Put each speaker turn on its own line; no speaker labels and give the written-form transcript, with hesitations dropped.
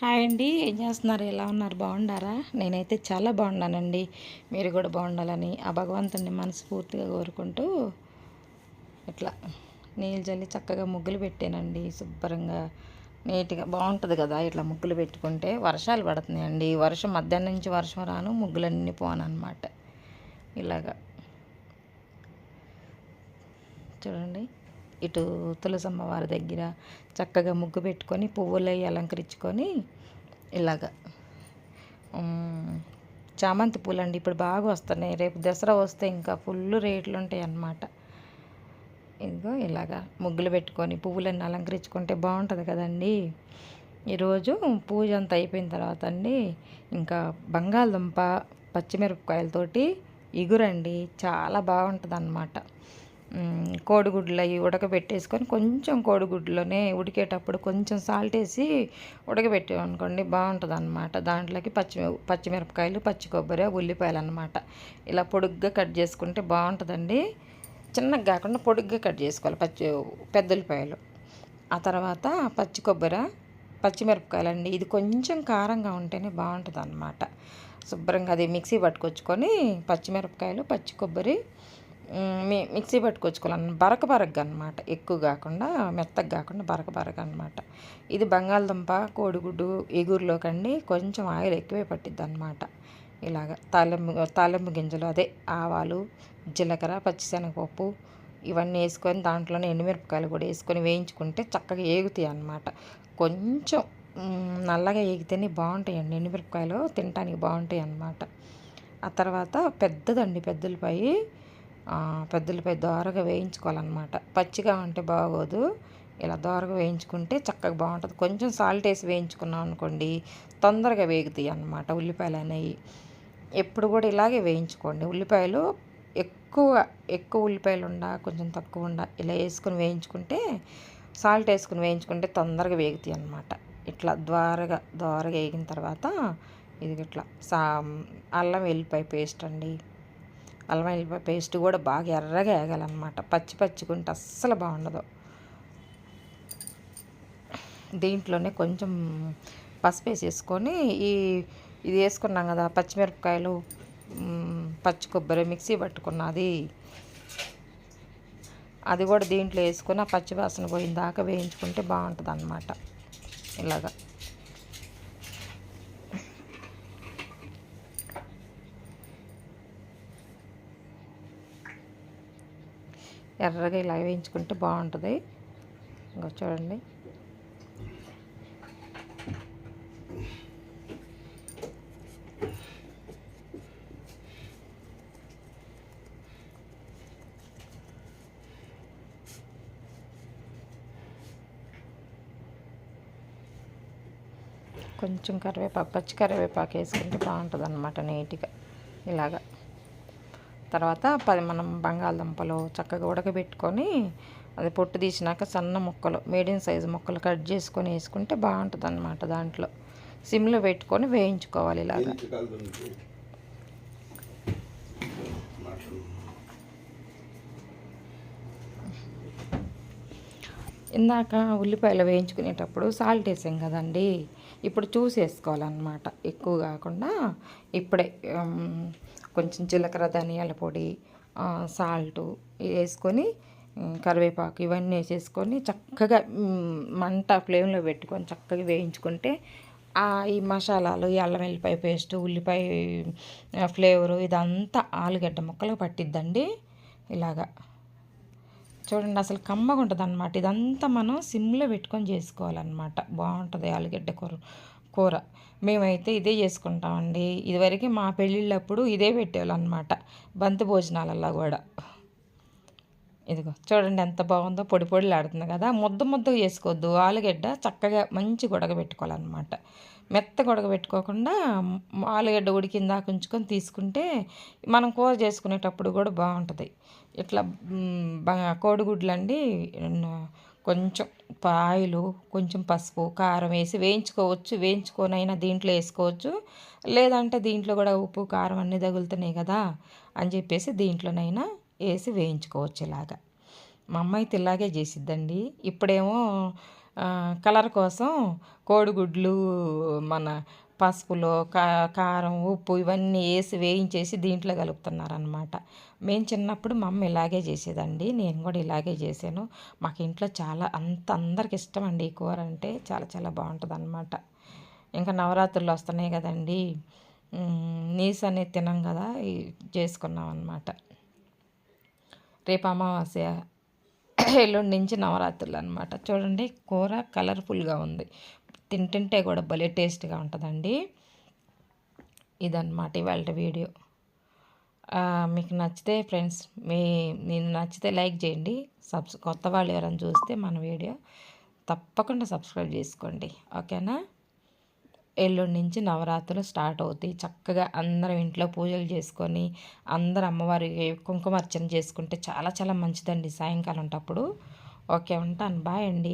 Hi అండి. ఏం చేస్తున్నారు? ఎలా ఉన్నారు? బాగున్నారా? నేనైతే చాలా బాగున్నానండి. మీరు కూడా బాగుండాలని ఆ భగవంతుని మనస్ఫూర్తిగా కోరుకుంటూ ఇట్లా నీళ్ళు చల్లి చక్కగా ముగ్గులు పెట్టానండి. శుభ్రంగా నీట్గా బాగుంటుంది కదా ఇట్లా ముగ్గులు పెట్టుకుంటే. వర్షాలు పడుతున్నాయండి. వర్షం మధ్యాహ్నం నుంచి వర్షం రాను, ముగ్గులన్నీ పోను అనమాట. ఇలాగా చూడండి. ఇటు తులసమ్మ వారి దగ్గర చక్కగా ముగ్గు పెట్టుకొని పువ్వులు అలంకరించుకొని ఇలాగ చామంతి పూలు అండి ఇప్పుడు బాగా వస్తున్నాయి. రేపు దసరా వస్తే ఇంకా ఫుల్ రేట్లు ఉంటాయి అన్నమాట. ఇదిగో ఇలాగా ముగ్గులు పెట్టుకొని పువ్వులన్నీ అలంకరించుకుంటే బాగుంటుంది కదండి. ఈరోజు పూజ అంతా అయిపోయిన తర్వాత అండి ఇంకా బంగాళదుంప పచ్చిమిరపకాయలతోటి ఇగురండి చాలా బాగుంటుంది అన్నమాట. కోడిగుడ్లు అవి ఉడకబెట్టేసుకొని కొంచెం కోడిగుడ్లోనే ఉడికేటప్పుడు కొంచెం సాల్ట్ వేసి ఉడకబెట్టామనుకోండి బాగుంటుంది అన్నమాట. దాంట్లోకి పచ్చిమిరపకాయలు, పచ్చి కొబ్బరి, ఉల్లిపాయలు అన్నమాట. ఇలా పొడుగ్గా కట్ చేసుకుంటే బాగుంటుందండి. చిన్నగా కాకుండా పొడుగ్గా కట్ చేసుకోవాలి పెద్ద ఉల్లిపాయలు. ఆ తర్వాత పచ్చి కొబ్బరి, పచ్చిమిరపకాయలు అండి. ఇది కొంచెం కారంగా ఉంటేనే బాగుంటుంది అన్నమాట. శుభ్రంగా అది మిక్సీ పట్టుకొచ్చుకొని పచ్చిమిరపకాయలు, పచ్చి కొబ్బరి మిక్సీ పట్టుకొచ్చుకోవాలన్న బరకగా అనమాట. ఎక్కువ కాకుండా మెత్తగా కాకుండా బరకగా అనమాట. ఇది బంగాళదుంప కోడిగుడ్డు ఎగురులోకండి కొంచెం ఆయిల్ ఎక్కువే పట్టిద్ది అనమాట. ఇలాగ తాలింపు గింజలు అదే ఆవాలు, జీలకర్ర, పచ్చిశనగపప్పు ఇవన్నీ వేసుకొని దాంట్లోనే ఎండుమిరపకాయలు కూడా వేసుకొని వేయించుకుంటే చక్కగా ఏగుతాయి అన్నమాట. కొంచెం నల్లగా ఏగితేనే బాగుంటాయండి ఎండుమిరపకాయలు, తినడానికి బాగుంటాయి అన్నమాట. ఆ తర్వాత పెద్దలపై దోరగా వేయించుకోవాలన్నమాట. పచ్చిగా ఉంటే బాగోదు. ఇలా దోరగా వేయించుకుంటే చక్కగా బాగుంటుంది. కొంచెం సాల్ట్ వేసి వేయించుకున్నాం అనుకోండి తొందరగా వేగుతాయి అన్నమాట ఉల్లిపాయలు అనేవి. ఎప్పుడు కూడా ఇలాగే వేయించుకోండి. ఉల్లిపాయలు ఎక్కువ ఉల్లిపాయలు కొంచెం తక్కువ ఇలా వేసుకొని వేయించుకుంటే సాల్ట్ వేసుకుని వేయించుకుంటే తొందరగా వేగుతాయి అన్నమాట. ఇట్లా దోరగా వేగిన తర్వాత ఇది ఇట్లా అల్లం వెల్లిపాయ పేస్ట్ అండి. అల్లం వెల్లిపాయ పేస్ట్ కూడా బాగా ఎర్రగా వేగాలన్నమాట. పచ్చిగుంటే అస్సలు బాగుండదు. దీంట్లోనే కొంచెం పసుపు వేసేసుకొని ఇది వేసుకున్నాం కదా పచ్చిమిరపకాయలు, పచ్చి కొబ్బరి మిక్సీ పట్టుకున్నది అది కూడా దీంట్లో వేసుకొని ఆ పచ్చి వాసన పోయిన దాకా వేయించుకుంటే బాగుంటుంది అన్నమాట. ఇలాగా ఎర్రగా ఇలా వేయించుకుంటే బాగుంటుంది. ఇంకా చూడండి కొంచెం పచ్చి కరివేపాకు వేసుకుంటే బాగుంటుంది అన్నమాట నీట్గా. ఇలాగా తర్వాత మనం బంగాళదుంపలు చక్కగా ఉడకబెట్టుకొని అది పొట్టు తీసినాక సన్న ముక్కలు మీడియం సైజు ముక్కలు కట్ చేసుకొని వేసుకుంటే బాగుంటుంది అన్నమాట. దాంట్లో సిమ్లో పెట్టుకొని వేయించుకోవాలి ఇలాగా. ఇందాక ఉల్లిపాయలు వేయించుకునేటప్పుడు సాల్ట్ వేసాం కదండి, ఇప్పుడు చూసి వేసుకోవాలన్నమాట. ఎక్కువ కాకుండా ఇప్పుడే కొంచెం జీలకర్ర, ధనియాల పొడి, సాల్టు వేసుకొని కరివేపాకు ఇవన్నీ వేసేసుకొని చక్కగా మంట ఫ్లేమ్లో పెట్టుకొని చక్కగా వేయించుకుంటే ఈ మసాలాలు, ఈ అల్లం వెల్లిపాయ పేస్ట్, ఉల్లిపాయ ఫ్లేవరు ఇదంతా ఆలుగడ్డ ముక్కలకు పట్టిద్దండి. ఇలాగా చూడండి అసలు కమ్మగా ఉంటుంది అన్నమాట. ఇదంతా మనం సిమ్లో పెట్టుకొని చేసుకోవాలన్నమాట. బాగుంటుంది ఆలుగడ్డ కూర. మేమైతే ఇదే చేసుకుంటామండి. ఇదివరకు మా పెళ్ళిళ్ళప్పుడు ఇదే పెట్టేవాళ్ళు అనమాట, బంతి భోజనాలల్లో కూడా. ఇదిగో చూడండి ఎంత బాగుందో, పొడి పొడిలాడుతుంది కదా. ముద్దగా చేసుకోవద్దు. ఆలుగడ్డ చక్కగా మంచిగా ఉడకబెట్టుకోవాలన్నమాట. మెత్తగా ఉడకబెట్టుకోకుండా ఆలుగడ్డ ఉడికిందాక ఉంచుకొని తీసుకుంటే మనం కూర చేసుకునేటప్పుడు కూడా బాగుంటుంది. ఇట్లా కోడిగుడ్లు అండి కొంచెం ఆయిలు, కొంచెం పసుపు, కారం వేసి వేయించుకోవచ్చు. వేయించుకొనైనా దీంట్లో వేసుకోవచ్చు. లేదంటే దీంట్లో కూడా ఉప్పు, కారం అన్నీ తగులుతున్నాయి కదా అని చెప్పేసి దీంట్లోనైనా వేసి వేయించుకోవచ్చు. ఇలాగా మా అమ్మ అయితే ఇలాగే చేసిద్దండి. ఇప్పుడేమో కలర్ కోసం కోడిగుడ్లు మన పసుపులో కారం ఉప్పు ఇవన్నీ వేయించేసి దీంట్లో కలుపుతున్నారనమాట. మేము చిన్నప్పుడు మా అమ్మ ఇలాగే చేసేదండి, నేను కూడా ఇలాగే చేశాను. మాకు ఇంట్లో చాలా అందరికి ఇష్టం అండి ఈ కూర అంటే, చాలా చాలా బాగుంటుంది అనమాట. ఇంకా నవరాత్రులు వస్తున్నాయి కదండి, నీసు అనేది తినం కదా, చేసుకున్నాం అనమాట. రేపు అమావాస్య, ఎల్లుండి నుంచి నవరాత్రులు అనమాట. చూడండి కూర కలర్ఫుల్గా ఉంది, తింటుంటే కూడా భలే టేస్ట్గా ఉంటుందండి. ఇదన్నమాట ఇవాళ వీడియో. మీకు నచ్చితే ఫ్రెండ్స్, నేను నచ్చితే లైక్ చేయండి. కొత్త వాళ్ళు ఎవరైనా చూస్తే మన వీడియో తప్పకుండా సబ్స్క్రైబ్ చేసుకోండి, ఓకేనా. ఎల్లుండి నుంచి నవరాత్రులు స్టార్ట్ అవుతాయి. చక్కగా అందరం ఇంట్లో పూజలు చేసుకొని అందరు అమ్మవారికి కుంకుమార్చన చేసుకుంటే చాలా చాలా మంచిదండి సాయంకాలం అప్పుడు. ఓకే, ఉంటాను, బాయ్ అండి.